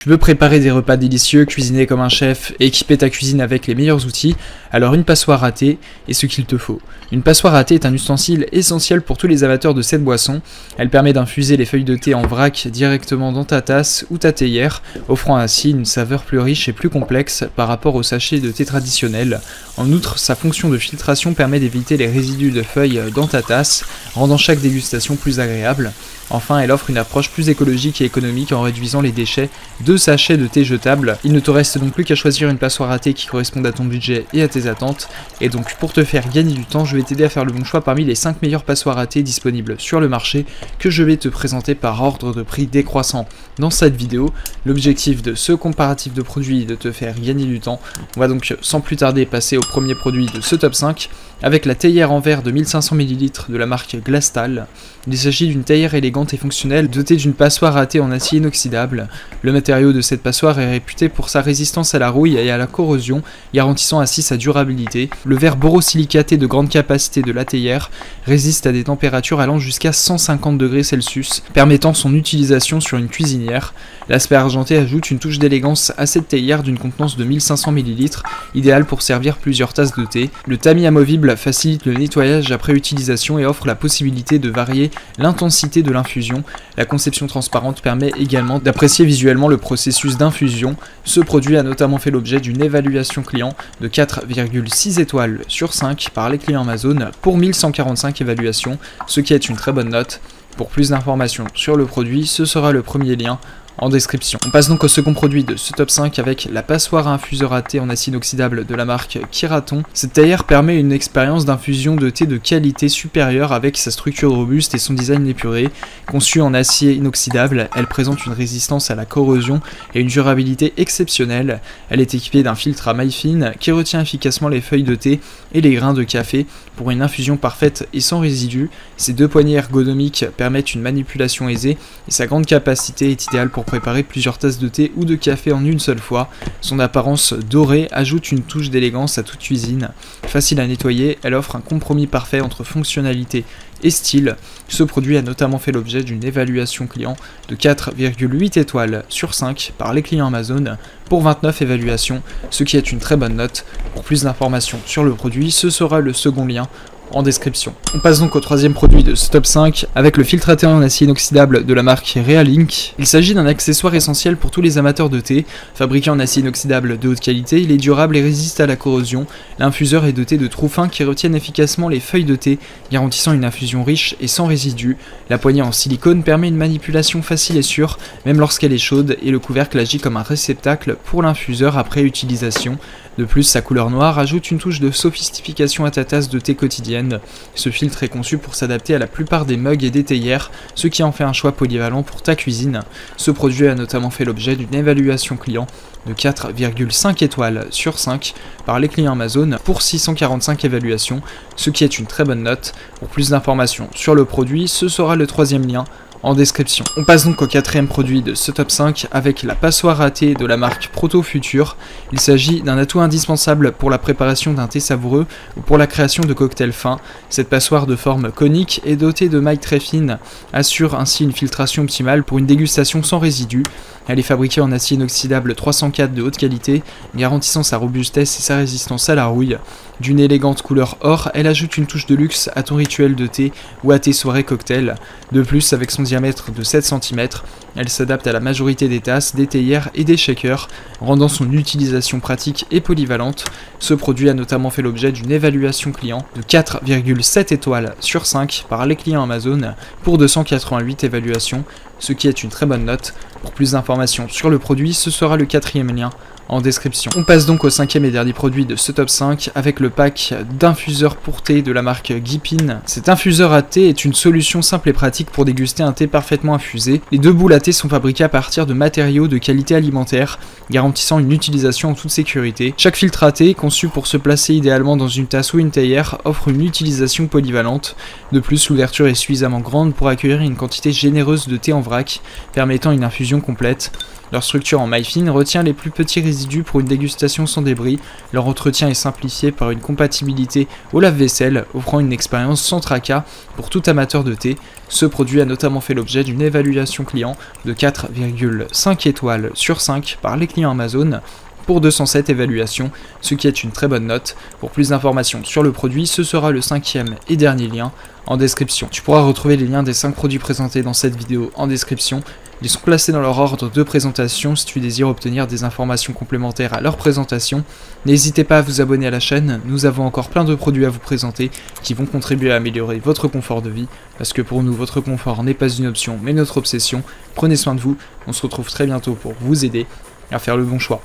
Tu veux préparer des repas délicieux, cuisiner comme un chef et équiper ta cuisine avec les meilleurs outils, alors une passoire à thé est ce qu'il te faut. Une passoire à thé est un ustensile essentiel pour tous les amateurs de cette boisson. Elle permet d'infuser les feuilles de thé en vrac directement dans ta tasse ou ta théière, offrant ainsi une saveur plus riche et plus complexe par rapport au sachet de thé traditionnel. En outre, sa fonction de filtration permet d'éviter les résidus de feuilles dans ta tasse, rendant chaque dégustation plus agréable. Enfin, elle offre une approche plus écologique et économique en réduisant les déchets de sachets de thé jetables. Il ne te reste donc plus qu'à choisir une passoire à thé qui corresponde à ton budget et à tes attentes. Et donc pour te faire gagner du temps, je vais t'aider à faire le bon choix parmi les 5 meilleures passoires à thé disponibles sur le marché que je vais te présenter par ordre de prix décroissant dans cette vidéo. L'objectif de ce comparatif de produits est de te faire gagner du temps. On va donc sans plus tarder passer au premier produit de ce top 5 avec la théière en verre de 1500 ml de la marque Glastal. Il s'agit d'une théière élégante et fonctionnelle dotée d'une passoire à thé en acier inoxydable. Le matériau de cette passoire est réputé pour sa résistance à la rouille et à la corrosion, garantissant ainsi sa durabilité. Le verre borosilicaté de grande capacité de la théière résiste à des températures allant jusqu'à 150 degrés Celsius, permettant son utilisation sur une cuisinière. L'aspect argenté ajoute une touche d'élégance à cette théière d'une contenance de 1500 ml, idéale pour servir plusieurs tasses de thé. Le tamis amovible facilite le nettoyage après utilisation et offre la possibilité de varier l'intensité de l'infusion. La conception transparente permet également d'apprécier visuellement le processus d'infusion. Ce produit a notamment fait l'objet d'une évaluation client de 4,6 étoiles sur 5 par les clients Amazon pour 1145 évaluations, ce qui est une très bonne note. Pour plus d'informations sur le produit, ce sera le premier lien en description. On passe donc au second produit de ce top 5 avec la passoire à infuseur à thé en acier inoxydable de la marque Keraton. Cette théière permet une expérience d'infusion de thé de qualité supérieure avec sa structure robuste et son design épuré. Conçue en acier inoxydable, elle présente une résistance à la corrosion et une durabilité exceptionnelle. Elle est équipée d'un filtre à maille fine qui retient efficacement les feuilles de thé et les grains de café pour une infusion parfaite et sans résidus. Ses deux poignées ergonomiques permettent une manipulation aisée et sa grande capacité est idéale pour préparer plusieurs tasses de thé ou de café en une seule fois. Son apparence dorée ajoute une touche d'élégance à toute cuisine. Facile à nettoyer, elle offre un compromis parfait entre fonctionnalité et style. Ce produit a notamment fait l'objet d'une évaluation client de 4,8 étoiles sur 5 par les clients Amazon pour 29 évaluations, ce qui est une très bonne note. Pour plus d'informations sur le produit, ce sera le second lien en description. On passe donc au troisième produit de ce top 5 avec le filtre à thé en acier inoxydable de la marque Realink. Il s'agit d'un accessoire essentiel pour tous les amateurs de thé. Fabriqué en acier inoxydable de haute qualité, il est durable et résiste à la corrosion. L'infuseur est doté de trous fins qui retiennent efficacement les feuilles de thé, garantissant une infusion riche et sans résidus. La poignée en silicone permet une manipulation facile et sûre, même lorsqu'elle est chaude, et le couvercle agit comme un réceptacle pour l'infuseur après utilisation. De plus, sa couleur noire ajoute une touche de sophistication à ta tasse de thé quotidienne. Ce filtre est conçu pour s'adapter à la plupart des mugs et des théières, ce qui en fait un choix polyvalent pour ta cuisine. Ce produit a notamment fait l'objet d'une évaluation client de 4,5 étoiles sur 5 par les clients Amazon pour 645 évaluations, ce qui est une très bonne note. Pour plus d'informations sur le produit, ce sera le troisième lien en description. On passe donc au quatrième produit de ce top 5 avec la passoire à thé de la marque Proto Future. Il s'agit d'un atout indispensable pour la préparation d'un thé savoureux ou pour la création de cocktails fins. Cette passoire de forme conique et dotée de mailles très fines assure ainsi une filtration optimale pour une dégustation sans résidus. Elle est fabriquée en acier inoxydable 304 de haute qualité, garantissant sa robustesse et sa résistance à la rouille. D'une élégante couleur or, elle ajoute une touche de luxe à ton rituel de thé ou à tes soirées cocktails. De plus, avec son diamètre de 7 cm, elle s'adapte à la majorité des tasses, des théières et des shakers, rendant son utilisation pratique et polyvalente. Ce produit a notamment fait l'objet d'une évaluation client de 4,7 étoiles sur 5 par les clients Amazon pour 288 évaluations, ce qui est une très bonne note. Pour plus d'informations sur le produit, ce sera le quatrième lien en description. On passe donc au cinquième et dernier produit de ce top 5 avec le pack d'infuseurs pour thé de la marque Gipin. Cet infuseur à thé est une solution simple et pratique pour déguster un thé parfaitement infusé. Les deux boules à thé sont fabriquées à partir de matériaux de qualité alimentaire, garantissant une utilisation en toute sécurité. Chaque filtre à thé, conçu pour se placer idéalement dans une tasse ou une théière, offre une utilisation polyvalente. De plus, l'ouverture est suffisamment grande pour accueillir une quantité généreuse de thé en vrac vrac, permettant une infusion complète. Leur structure en maille fine retient les plus petits résidus pour une dégustation sans débris. Leur entretien est simplifié par une compatibilité au lave-vaisselle, offrant une expérience sans tracas pour tout amateur de thé. Ce produit a notamment fait l'objet d'une évaluation client de 4,5 étoiles sur 5 par les clients Amazon pour 207 évaluations, ce qui est une très bonne note. Pour plus d'informations sur le produit, ce sera le 5e et dernier lien en description. Tu pourras retrouver les liens des 5 produits présentés dans cette vidéo en description. Ils sont classés dans leur ordre de présentation si tu désires obtenir des informations complémentaires à leur présentation. N'hésitez pas à vous abonner à la chaîne, nous avons encore plein de produits à vous présenter qui vont contribuer à améliorer votre confort de vie, parce que pour nous, votre confort n'est pas une option mais notre obsession. Prenez soin de vous, on se retrouve très bientôt pour vous aider à faire le bon choix.